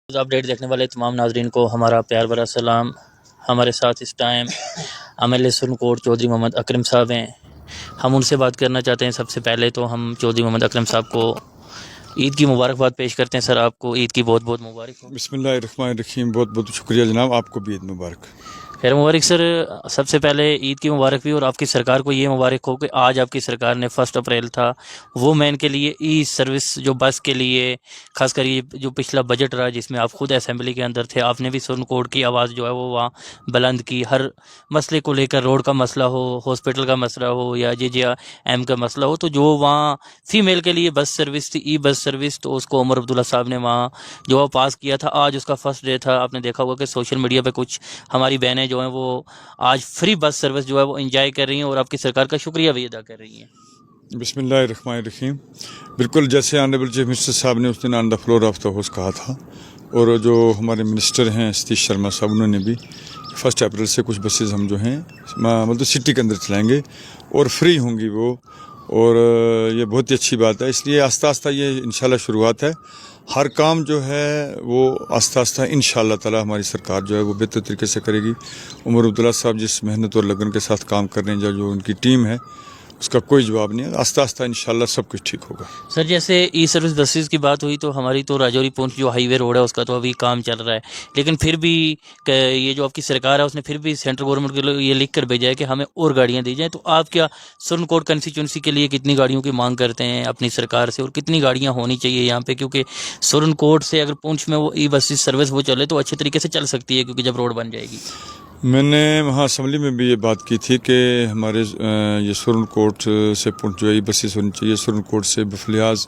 Update دیکھنے والے تمام ناظرین کو ہمارا پیار بھرا سلام۔ ہمارے ساتھ اس ٹائم MLA سرن کوٹ چودھری محمد اکرم صاحب ہیں۔ ہم ان سے بات کرنا چاہتے ہیں۔ سب سے پہلے تو ہم چودھری محمد اکرم صاحب کو عید کی مبارکباد پیش کرتے ہیں۔ سر، آپ کو عید کی بہت بہت مبارک ہو۔ بسم اللہ الرحمن الرحیم، بہت بہت شکریہ جناب، آپ کو بھی عید مبارک۔ خیر مبارک سر۔ سب سے پہلے عید کی مبارک بھی، اور آپ کی سرکار کو یہ مبارک ہو کہ آج آپ کی سرکار نے 1 اپریل تھا وہ مین کے لیے ای سروس جو بس کے لیے، خاص کر یہ جو پچھلا بجٹ رہا جس میں آپ خود اسمبلی کے اندر تھے، آپ نے بھی سرن کوٹ کی آواز جو ہے وہ وہاں بلند کی۔ ہر مسئلے کو لے کر، روڈ کا مسئلہ ہو، ہاسپٹل کا مسئلہ ہو یا JJM کا مسئلہ ہو، تو جو وہاں فیمیل کے لیے بس سروس تھی، ای بس سروس، تو اس کو عمر عبداللہ صاحب نے وہاں جو پاس کیا تھا۔ آج اس کا فرسٹ ڈے تھا۔ آپ نے دیکھا ہوگا کہ سوشل میڈیا پہ کچھ ہماری بہنیں جو ہیں وہ آج فری بس سروس جو ہے وہ انجوائے کر رہی ہیں اور آپ کی سرکار کا شکریہ بھی ادا کر رہی ہیں۔ بسم اللہ الرحمن الرحیم۔ بالکل جیسے آنریبل چیف منسٹر صاحب نے اس دن on the floor of the house کہا تھا، اور جو ہمارے منسٹر ہیں ستیش شرما صاحب، انہوں نے بھی 1 اپریل سے کچھ بسیز ہم جو ہیں مطلب سٹی کے اندر چلائیں گے اور فری ہوں گی وہ، اور یہ بہت ہی اچھی بات ہے۔ اس لیے آہستہ آہستہ یہ انشاءاللہ شروعات ہے۔ ہر کام جو ہے وہ آہستہ آہستہ انشاءاللہ تعالی ہماری سرکار جو ہے وہ بہتر طریقے سے کرے گی۔ عمر عبداللہ صاحب جس محنت اور لگن کے ساتھ کام کر رہے ہیں، جو ان کی ٹیم ہے، اس کا کوئی جواب نہیں ہے۔ آہستہ آہستہ انشاءاللہ سب کچھ ٹھیک ہوگا۔ سر، جیسے ای سروس بسیز کی بات ہوئی تو ہماری تو راجوری پونچھ جو ہائی وے روڈ ہے اس کا تو ابھی کام چل رہا ہے، لیکن پھر بھی یہ جو آپ کی سرکار ہے اس نے پھر بھی سینٹرل گورنمنٹ کے لیے یہ لکھ کر بھیجا ہے کہ ہمیں اور گاڑیاں دی جائیں۔ تو آپ کیا سرن کوٹ کنسٹیچوئنسی کے لیے کتنی گاڑیوں کی مانگ کرتے ہیں اپنی سرکار سے، اور کتنی گاڑیاں ہونی چاہیے یہاں پہ؟ کیونکہ سرن کوٹ سے اگر پونچھ میں وہ ای بسیز سروس وہ چلے تو اچھے طریقے سے چل سکتی ہے، کیونکہ جب روڈ بن جائے گی۔ میں نے وہاں اسمبلی میں بھی یہ بات کی تھی کہ ہمارے یہ سرن کوٹ سے پونچھ جو ہے بسیز ہونی چاہیے، سرن کوٹ سے بفلیاز،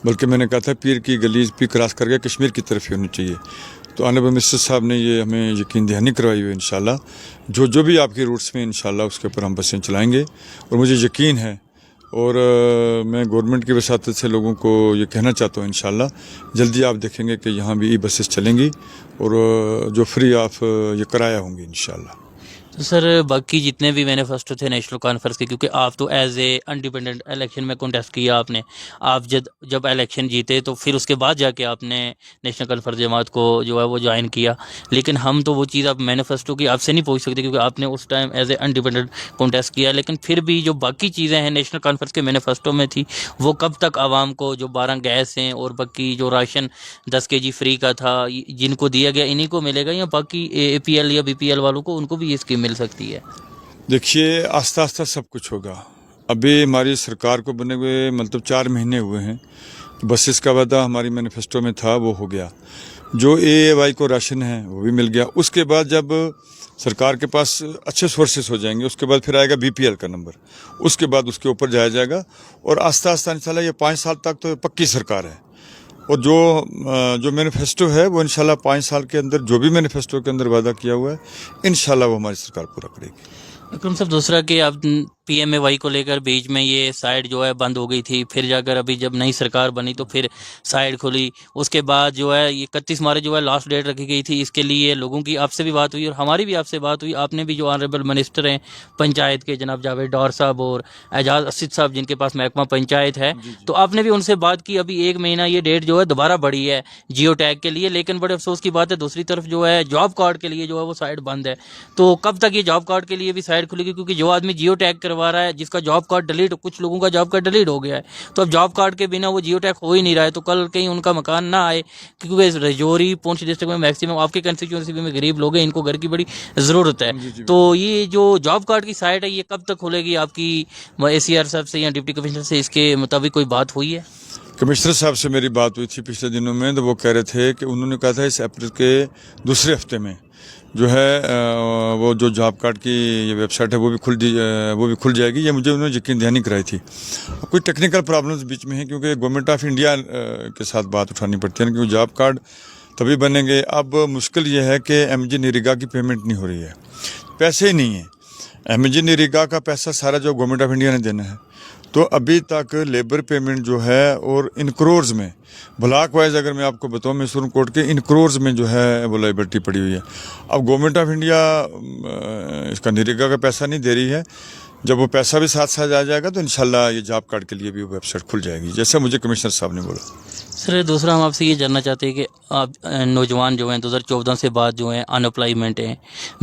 بلکہ میں نے کہا تھا پیر کی گلی بھی کراس کر کے کشمیر کی طرف ہی ہونی چاہیے۔ تو آنریبل منسٹر صاحب نے یہ ہمیں یقین دہانی کروائی ہوئی ہے۔ انشاءاللہ جو بھی آپ کے روٹس میں انشاءاللہ اس کے اوپر ہم بسیں چلائیں گے، اور مجھے یقین ہے، اور میں گورنمنٹ کی وساطت سے لوگوں کو یہ کہنا چاہتا ہوں انشاءاللہ جلدی آپ دیکھیں گے کہ یہاں بھی ای بسیں چلیں گی، اور جو فری آف یہ کرایہ ہوں گی انشاءاللہ۔ تو سر، باقی جتنے بھی مینیفیسٹو تھے نیشنل کانفرنس کے، کیونکہ آپ تو ایز اے انڈیپینڈنٹ الیکشن میں کنٹیسٹ کیا آپ نے، آپ جب الیکشن جیتے تو پھر اس کے بعد جا کے آپ نے نیشنل کانفرنس جماعت کو جو ہے وہ جوائن کیا، لیکن ہم تو وہ چیز آپ مینیفیسٹو کی آپ سے نہیں پوچھ سکتے کیونکہ آپ نے اس time as a independent contest کیا، لیکن پھر بھی جو باقی چیزیں ہیں نیشنل کانفرنس کے مینیفیسٹو میں تھی وہ کب تک عوام کو، جو 12 گیس ہیں اور باقی جو راشن 10 kg فری کا تھا جن کو دیا گیا انہی کو ملے گا، یا باقی APL یا BPL والوں کو ان کو بھی یہ اسکیم مل سکتی ہے؟ دیکھیے آہستہ آہستہ سب کچھ ہوگا۔ ابھی ہماری سرکار کو بنے ہوئے مطلب 4 مہینے ہوئے ہیں۔ بسیز کا وعدہ ہماری مینیفیسٹو میں تھا وہ ہو گیا، جو AAY کو راشن ہے وہ بھی مل گیا۔ اس کے بعد جب سرکار کے پاس اچھے سورسز ہو جائیں گے، اس کے بعد پھر آئے گا BPL کا نمبر، اس کے بعد اس کے اوپر جایا جائے گا، اور آہستہ آہستہ انشاءاللہ یہ 5 سال تک تو پکی سرکار ہے، اور جو مینیفیسٹو ہے وہ انشاءاللہ 5 سال کے اندر جو بھی مینیفیسٹو کے اندر وعدہ کیا ہوا ہے انشاءاللہ وہ ہماری سرکار پورا کرے گی۔ اکرم صاحب، دوسرا کہ اب PMAY کو لے کر بیچ میں یہ سائٹ جو ہے بند ہو گئی تھی، پھر جا کر ابھی جب نئی سرکار بنی تو پھر سائٹ کھلی، اس کے بعد جو ہے 31 مارچ جو ہے لاسٹ ڈیٹ رکھی گئی تھی۔ اس کے لیے لوگوں کی آپ سے بھی بات ہوئی اور ہماری بھی آپ سے بات ہوئی۔ آپ نے بھی جو آنریبل منسٹر ہیں پنچایت کے جناب جاوید ڈار صاحب اور اعجاز اسد صاحب جن کے پاس محکمہ پنچایت ہے، تو آپ نے بھی ان سے بات کی۔ ابھی 1 مہینہ یہ ڈیٹ جو ہے دوبارہ بڑھی ہے جیو ٹیگ کے لیے، لیکن بڑے افسوس کی بات ہے دوسری طرف جو ہے جاب کارڈ کے لیے جو ہے وہ سائٹ بند ہے۔ تو کب تک یہ جاب کارڈ کے لیے بھی سائٹ کھلے گی؟ کیونکہ جو آدمی جیو ٹیگ کروا رہا ہے، جس کا جاب کارڈ ڈیلیٹ، کچھ لوگوں کا جاب کارڈ ڈیلیٹ ہو گیا ہے، تو اب جاب کارڈ کے بنا وہ جیو ٹیگ ہو ہی نہیں رہا ہے، تو کل کہیں ان کا مکان نہ آئے، کیونکہ رجوری پونچھ ڈسٹرکٹ میں میکسیمم آپ کے کنسٹیچوئنسی میں غریب لوگ ہیں، ان کو گھر کی بڑی ضرورت ہے۔ تو یہ جو جاب کارڈ کی سائٹ ہے یہ کب تک کھلے گی؟ آپ کی ACR صاحب سے یا ڈپٹی کمشنر سے اس کے مطابق کوئی بات ہوئی ہے؟ کمشنر صاحب سے میری بات ہوئی تھی پچھلے دنوں میں، تو وہ کہہ رہے تھے کہ انہوں نے کہا تھا اس اپریل کے دوسرے ہفتے میں جو ہے وہ جو جاب کارڈ کی یہ ویب سائٹ ہے وہ بھی کھل جائے گی۔ یہ مجھے انہوں نے یقین دہانی کرائی تھی۔ کوئی ٹیکنیکل پرابلمز بیچ میں ہیں، کیونکہ گورنمنٹ آف انڈیا کے ساتھ بات اٹھانی پڑتی ہے، کیونکہ جاب کارڈ تبھی بنیں گے۔ اب مشکل یہ ہے کہ MG نریگا کی پیمنٹ نہیں ہو رہی ہے، پیسے ہی نہیں ہیں۔ MG نریگا کا پیسہ سارا جو گورنمنٹ آف انڈیا نے دینا ہے، تو ابھی تک لیبر پیمنٹ جو ہے اور ان کرورز میں بلاک وائز اگر میں آپ کو بتاؤں، میں سرن کوٹ کے ان کرورز میں جو ہے وہ لائبلٹی پڑی ہوئی ہے۔ اب گورنمنٹ آف انڈیا اس کا نریگا کا پیسہ نہیں دے رہی ہے، جب وہ پیسہ بھی ساتھ ساتھ آ جائے گا تو انشاءاللہ یہ جاب کارڈ کے لیے بھی ویب سائٹ کھل جائے گی، جیسا مجھے کمشنر صاحب نے بولا۔ سر دوسرا ہم آپ سے یہ جاننا چاہتے ہیں کہ آپ نوجوان جو ہیں 2014 سے بعد جو ہیں ان امپلائمنٹ ہیں،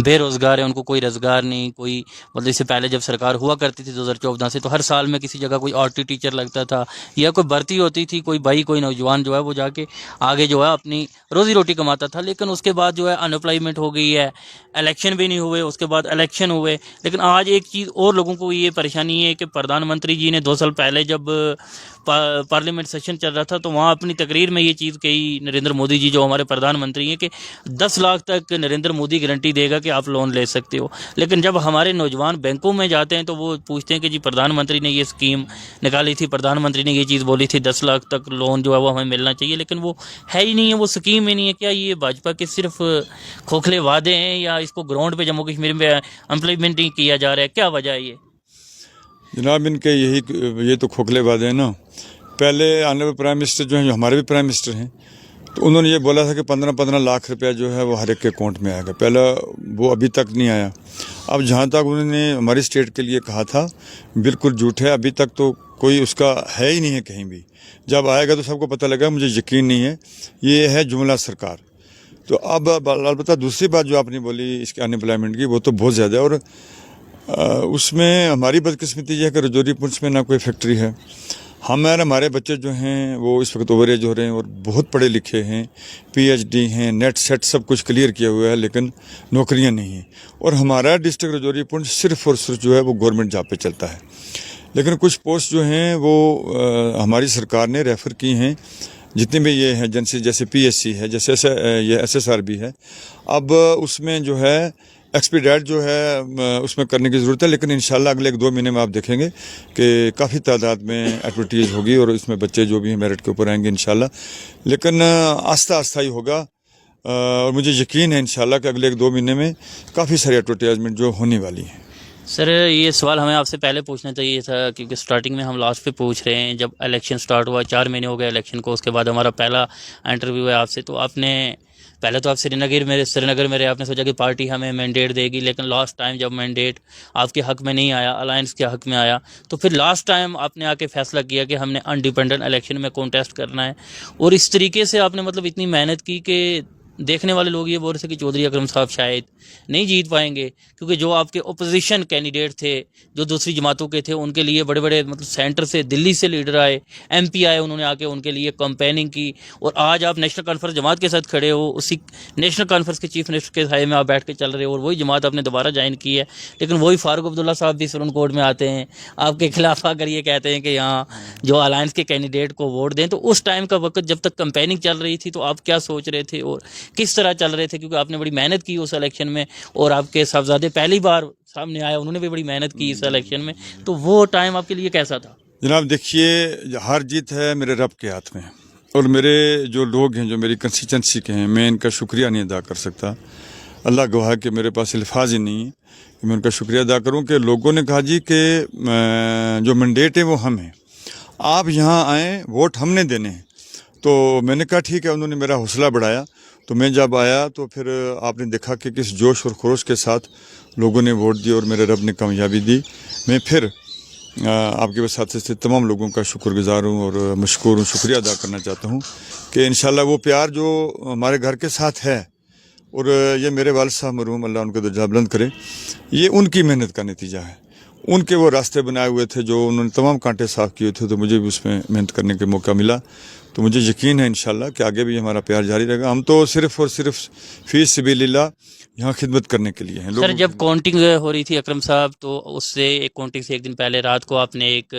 بے روزگار ہیں، ان کو کوئی روزگار نہیں، کوئی مطلب اس سے پہلے جب سرکار ہوا کرتی تھی 2014 سے تو ہر سال میں کسی جگہ کوئی آرٹی ٹیچر لگتا تھا یا کوئی بھرتی ہوتی تھی، کوئی بھائی کوئی نوجوان جو ہے وہ جا کے آگے جو ہے اپنی روزی روٹی کماتا تھا، لیکن اس کے بعد جو ہے ان امپلائمنٹ ہو گئی ہے، الیکشن بھی نہیں ہوئے، اس کے بعد الیکشن ہوئے، لیکن آج ایک چیز اور لوگوں کو یہ پریشانی ہے کہ پردھان منتری جی نے 2 سال پہلے جب پارلیمنٹ سیشن چل رہا تھا تو وہاں اپنی تقریر میں یہ چیز کہی نریندر مودی جی جو ہمارے پردھان منتری ہیں کہ 10 لاکھ تک نریندر مودی گارنٹی دے گا کہ آپ لون لے سکتے ہو، لیکن جب ہمارے نوجوان بینکوں میں جاتے ہیں تو وہ پوچھتے ہیں کہ جی پردھان منتری نے یہ اسکیم نکالی تھی، پردھان منتری نے یہ چیز بولی تھی 10 لاکھ تک لون جو ہے وہ ہمیں ملنا چاہیے، لیکن وہ ہے ہی نہیں ہے، وہ اسکیم ہی نہیں ہے۔ کیا یہ بھاجپا کے صرف کھوکھلے وعدے ہیں یا اس کو گراؤنڈ پہ جموں کشمیر میں امپلیمنٹ نہیں کیا جا رہا ہے؟ کیا وجہ ہے یہ؟ جناب ان کے یہ تو کھوکھلے وعدے ہیں نا۔ پہلے آنے والے پرائم منسٹر جو ہیں، جو ہمارے بھی پرائم منسٹر ہیں، تو انہوں نے یہ بولا تھا کہ 15 لاکھ روپیہ جو ہے وہ ہر ایک کے اکاؤنٹ میں آئے گا، پہلا وہ ابھی تک نہیں آیا۔ اب جہاں تک انہوں نے ہماری اسٹیٹ کے لیے کہا تھا بالکل جھوٹ ہے، ابھی تک تو کوئی اس کا ہے ہی نہیں ہے کہیں بھی، جب آئے گا تو سب کو پتہ لگا، مجھے یقین نہیں ہے، یہ ہے جملہ سرکار۔ تو اب البتہ دوسری بات جو آپ نے بولی اس کے ان امپلائمنٹ کی، وہ تو بہت زیادہ ہے، اور اس میں ہماری بدقسمتی یہ ہے کہ رجوری پنچ میں نہ کوئی فیکٹری ہے۔ ہمارے بچے جو ہیں وہ اس وقت اوور ایج ہو رہے ہیں اور بہت پڑھے لکھے ہیں، پی ایچ ڈی ہیں، نیٹ سیٹ سب کچھ کلیئر کیا ہوا ہے، لیکن نوکریاں نہیں ہیں، اور ہمارا ڈسٹرکٹ رجوری پنچ صرف اور صرف جو ہے وہ گورنمنٹ جاب پہ چلتا ہے، لیکن کچھ پوسٹ جو ہیں وہ ہماری سرکار نے ریفر کی ہیں، جتنے بھی یہ ہیں جیسے پی ایس سی ہے، جیسے یہ ایس ایس آر بی ہے، اب اس میں جو ہے ایکسپیڈائٹ جو ہے اس میں کرنے کی ضرورت ہے، لیکن انشاءاللہ اگلے 1-2 مہینے میں آپ دیکھیں گے کہ کافی تعداد میں ایڈورٹیز ہوگی اور اس میں بچے جو بھی ہیں میرٹ کے اوپر آئیں گے انشاءاللہ، لیکن آہستہ آہستہ ہی ہوگا، اور مجھے یقین ہے انشاءاللہ کہ اگلے 1-2 مہینے میں کافی ساری ایڈورٹائزمنٹ جو ہونے والی ہیں۔ سر یہ سوال ہمیں آپ سے پہلے پوچھنا چاہیے تھا کیونکہ سٹارٹنگ میں ہم لاسٹ پہ پوچھ رہے ہیں، جب الیکشن سٹارٹ ہوا 4 مہینے ہو گئے الیکشن کو، اس کے بعد ہمارا پہلا انٹرویو ہے آپ سے، تو آپ نے پہلے تو آپ سری نگر میں رہے، آپ نے سوچا کہ پارٹی ہمیں مینڈیٹ دے گی، لیکن لاسٹ ٹائم جب مینڈیٹ آپ کے حق میں نہیں آیا، الائنس کے حق میں آیا، تو پھر لاسٹ ٹائم آپ نے آ کے فیصلہ کیا کہ ہم نے انڈیپینڈنٹ الیکشن میں کانٹیسٹ کرنا ہے، اور اس طریقے سے آپ نے مطلب اتنی محنت کی کہ دیکھنے والے لوگ یہ بول رہے تھے کہ چودھری اکرم صاحب شاید نہیں جیت پائیں گے، کیونکہ جو آپ کے اپوزیشن کینڈیڈیٹ تھے جو دوسری جماعتوں کے تھے، ان کے لیے بڑے بڑے مطلب سینٹر سے دلی سے لیڈر آئے، ایم پی آئے، انہوں نے آ کے ان کے لیے کمپیننگ کی، اور آج آپ نیشنل کانفرنس جماعت کے ساتھ کھڑے ہو، اسی نیشنل کانفرنس کے چیف منسٹر کے سائے میں آپ بیٹھ کے چل رہے ہو، اور وہی جماعت آپ نے دوبارہ جوائن کی ہے، لیکن وہی فاروق عبداللہ صاحب بھی سپریم کورٹ میں آتے ہیں آپ کے خلاف آ کر یہ کہتے ہیں کہ یہاں جو الائنس کے کینڈیڈیٹ کو ووٹ دیں۔ تو اس ٹائم کا وقت جب تک کمپیننگ چل رہی تھی تو آپ کیا سوچ رہے تھے اور کس طرح چل رہے تھے؟ کیونکہ آپ نے بڑی محنت کی اس الیکشن میں، اور آپ کے صاحبزادے پہلی بار سامنے آئے، انہوں نے بھی بڑی محنت کی اس الیکشن میں، تو وہ ٹائم آپ کے لیے کیسا تھا؟ جناب دیکھیے، ہار جیت ہے میرے رب کے ہاتھ میں، اور میرے جو لوگ ہیں جو میری کنسٹیچوئنسی کے ہیں، میں ان کا شکریہ نہیں ادا کر سکتا، اللہ گواہ کہ میرے پاس الفاظ ہی نہیں ہے کہ میں ان کا شکریہ ادا کروں، کہ لوگوں نے کہا جی کہ جو مینڈیٹ ہے وہ ہم ہیں، آپ یہاں آئیں، ووٹ ہم نے دینے ہیں، تو میں نے کہا ٹھیک ہے، انہوں نے میرا حوصلہ بڑھایا، تو میں جب آیا تو پھر آپ نے دیکھا کہ کس جوش اور خروش کے ساتھ لوگوں نے ووٹ دی اور میرے رب نے کامیابی دی۔ میں پھر آپ کے وساطے سے تمام لوگوں کا شکر گزار ہوں اور مشکور ہوں، شکریہ ادا کرنا چاہتا ہوں کہ انشاءاللہ وہ پیار جو ہمارے گھر کے ساتھ ہے، اور یہ میرے والد صاحب مرحوم اللہ ان کو درجہ بلند کرے، یہ ان کی محنت کا نتیجہ ہے، ان کے وہ راستے بنائے ہوئے تھے جو انہوں نے تمام کانٹے صاف کیے تھے، تو مجھے بھی اس میں محنت کرنے کا موقع ملا، تو مجھے یقین ہے انشاءاللہ کہ آگے بھی ہمارا پیار جاری رہے گا۔ ہم تو صرف اور صرف فی سبیل اللہ یہاں خدمت کرنے کے لیے ہیں۔ سر جب کاؤنٹنگ ہو رہی تھی اکرم صاحب، تو اس سے ایک کاؤنٹنگ سے ایک دن پہلے رات کو آپ نے ایک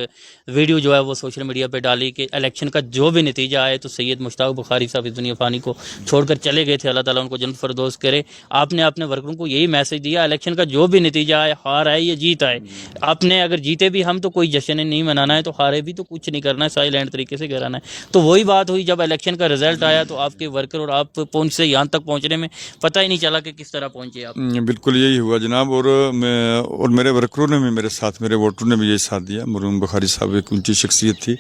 ویڈیو جو ہے وہ سوشل میڈیا پہ ڈالی کہ الیکشن کا جو بھی نتیجہ آئے تو سید مشتاق بخاری صاحب اس دنیا فانی کو چھوڑ کر چلے گئے تھے، اللہ تعالیٰ ان کو جنت فردوس کرے۔ آپ نے اپنے ورکروں کو یہی میسج دیا، الیکشن کا جو بھی نتیجہ آئے، ہار آئے یا جیت آئے، آپ نے اگر جیتے بھی ہم تو کوئی جشن نہیں منانا ہے، تو ہارے بھی تو کچھ نہیں کرنا ہے، سائلنٹ طریقے سے گرانا ہے۔ تو وہی بات ہوئی جب الیکشن کا رزلٹ آیا تو آپ کے ورکر اور آپ پہنچ سے یہاں تک پہنچنے میں پتہ ہی نہیں چلا کہ کس طرح پہنچے آپ۔ بالکل یہی ہوا جناب، اور میرے ورکروں نے بھی میرے ساتھ، میرے ووٹروں نے بھی یہی ساتھ دیا۔ مرحوم بخاری صاحب ایک اونچی شخصیت تھی،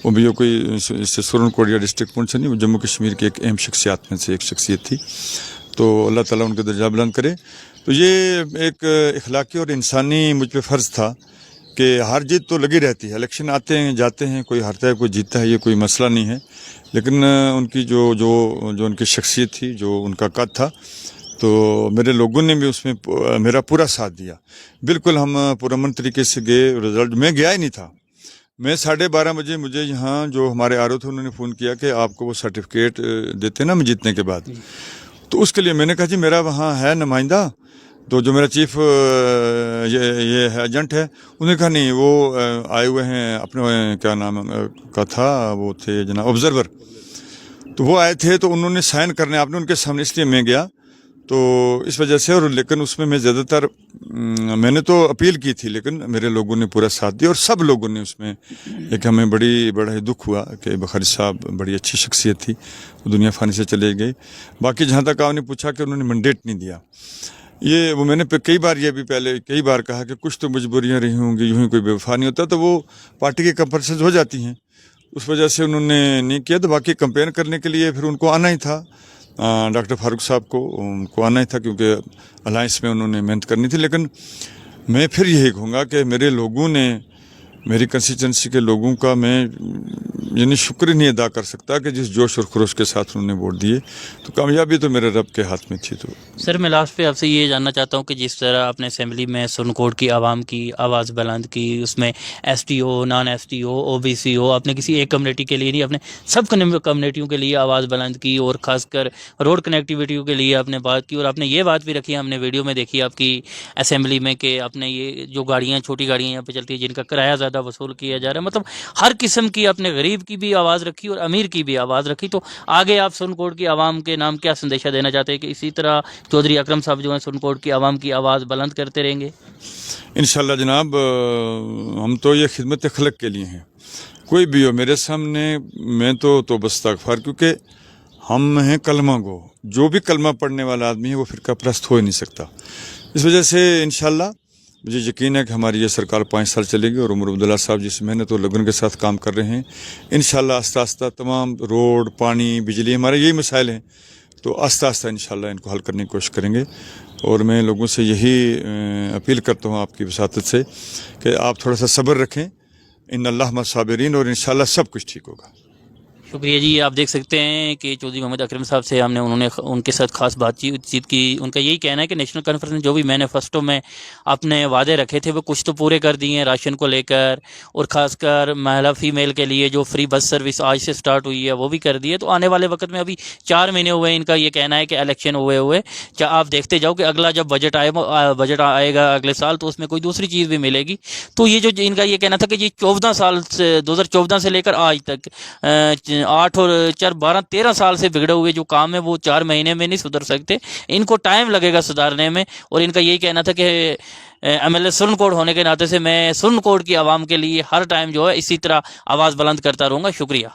وہ بھی کوئی سورن کوٹ یا ڈسٹرکٹ پنچ سے نہیں، وہ جموں کشمیر کی ایک اہم شخصیات میں سے ایک شخصیت تھی، تو اللہ تعالیٰ ان کا درجہ بلند کرے۔ تو یہ ایک اخلاقی اور انسانی مجھ پہ فرض تھا کہ ہار جیت تو لگی رہتی ہے، الیکشن آتے ہیں جاتے ہیں، کوئی ہارتا ہے کوئی جیتتا ہے، یہ کوئی مسئلہ نہیں ہے، لیکن ان کی جو ان کی شخصیت تھی، جو ان کا قد تھا، تو میرے لوگوں نے بھی اس میں میرا پورا ساتھ دیا. بالکل ہم پرامن طریقے سے گئے. رزلٹ میں گیا ہی نہیں تھا. میں 12:30 بجے مجھے یہاں جو ہمارے آر او تھے انہوں نے فون کیا کہ آپ کو وہ سرٹیفکیٹ دیتے نا میں جیتنے کے بعد. تو اس کے لیے میں نے کہا جی میرا وہاں ہے نمائندہ، تو جو میرا چیف یہ ہے ایجنٹ ہے، انہوں نے کہا نہیں وہ آئے ہوئے ہیں اپنے کیا نام کا تھا، وہ تھے جناب آبزرور، تو وہ آئے تھے تو انہوں نے سائن کرنے آپ نے ان کے سامنے، اس لیے میں گیا. تو اس وجہ سے، اور لیکن اس میں زیادہ تر میں نے تو اپیل کی تھی، لیکن میرے لوگوں نے پورا ساتھ دیا، اور سب لوگوں نے اس میں ایک ہمیں بڑا ہی دکھ ہوا کہ بخاری صاحب بڑی اچھی شخصیت تھی، وہ دنیا فانی سے چلے گئی. باقی جہاں تک آپ نے پوچھا کہ انہوں نے مینڈیٹ نہیں دیا، یہ وہ میں نے کئی بار یہ بھی پہلے کئی بار کہا کہ کچھ تو مجبوریاں رہی ہوں گی، یوں ہی کوئی بے وفا نہیں ہوتا، تو وہ پارٹی کی کنپلسنز ہو جاتی ہیں، اس وجہ سے انہوں نے نہیں کیا. تو باقی کمپین کرنے کے لیے پھر ان کو آنا ہی تھا، ڈاکٹر فاروق صاحب کو آنا ہی تھا، کیونکہ الائنس میں انہوں نے محنت کرنی تھی. لیکن میں پھر یہی کہوں گا کہ میرے لوگوں نے، میری کنسٹیچوئنسی کے لوگوں کا میں یعنی شکر ہی نہیں ادا کر سکتا کہ جس جوش اور خروش کے ساتھ انہوں نے ووٹ دیے. تو کامیابی تو میرے رب کے ہاتھ میں تھی. تو سر میں لاسٹ پہ آپ سے یہ جاننا چاہتا ہوں کہ جس طرح آپ نے اسمبلی میں سرنکوٹ کی عوام کی آواز بلند کی، اس میں S T O, non S T O, O B C O, آپ نے کسی ایک کمیونٹی کے لیے نہیں، آپ نے سب کمیونٹیوں کے لیے آواز بلند کی، اور خاص کر روڈ کنیکٹیویٹی کے لیے آپ نے بات کی. اور آپ نے یہ بات بھی رکھی، ہم نے ویڈیو میں دیکھی آپ کی اسمبلی میں، کہ آپ نے یہ جو گاڑیاں، چھوٹی گاڑیاں یہاں پہ چلتی ہیں جن کا کرایہ زیادہ وصول کیا جا رہا ہے، مطلب ہر قسم کی آپ نے غریب کی بھی آواز رکھی اور امیر کی بھی آواز رکھی. تو آگے آپ سرنکوٹ کی عوام کے نام کیا سندیشہ دینا چاہتے ہیں کہ اسی طرح چودھری اکرم صاحب جو ہیں سرنکوٹ کی عوام کی آواز بلند کرتے رہیں گے؟ انشاءاللہ جناب، ہم تو یہ خدمت خلق کے لیے ہیں، کوئی بھی ہو میرے سامنے، میں تو بس استغفار، کیونکہ ہم ہیں کلمہ گو، جو بھی کلمہ پڑھنے والا آدمی ہے وہ فرقہ پرست ہو ہی نہیں سکتا. اس وجہ سے انشاءاللہ مجھے یقین ہے کہ ہماری یہ سرکار 5 سال چلے گی، اور عمر عبداللہ صاحب جس محنت اور لگن کے ساتھ کام کر رہے ہیں، انشاءاللہ آہستہ آہستہ تمام روڈ، پانی، بجلی، ہمارے یہی مسائل ہیں، تو آہستہ آہستہ انشاءاللہ ان کو حل کرنے کی کوشش کریں گے. اور میں لوگوں سے یہی اپیل کرتا ہوں آپ کی وساطت سے کہ آپ تھوڑا سا صبر رکھیں، ان اللہ مع الصابرین، اور انشاءاللہ سب کچھ ٹھیک ہوگا. شکریہ جی. آپ دیکھ سکتے ہیں کہ چودھری محمد اکرم صاحب سے انہوں نے ان کے ساتھ خاص بات چیت کی. ان کا یہی کہنا ہے کہ نیشنل کانفرنس نے جو بھی مینیفیسٹو میں اپنے وعدے رکھے تھے وہ کچھ تو پورے کر دیے ہیں، راشن کو لے کر، اور خاص کر مہیلا فیمیل کے لیے جو فری بس سروس آج سے سٹارٹ ہوئی ہے وہ بھی کر دی ہے. تو آنے والے وقت میں ابھی 4 مہینے ہوئے ہیں، ان کا یہ کہنا ہے کہ الیکشن ہوئے آپ دیکھتے جاؤ کہ اگلا جب بجٹ آئے گا اگلے سال تو اس میں کوئی دوسری چیز بھی ملے گی. تو یہ جو ان کا یہ کہنا تھا کہ یہ 14 سال سے 2014 سے لے کر آج تک 8 اور 4 12 13 سال سے بگڑے ہوئے جو کام ہے وہ 4 مہینے میں نہیں سدھر سکتے، ان کو ٹائم لگے گا سدھارنے میں. اور ان کا یہی کہنا تھا کہ ایم ایل اے سرنکوٹ ہونے کے ناطے سے میں سرنکوٹ کی عوام کے لیے ہر ٹائم جو ہے اسی طرح آواز بلند کرتا رہوں گا. شکریہ.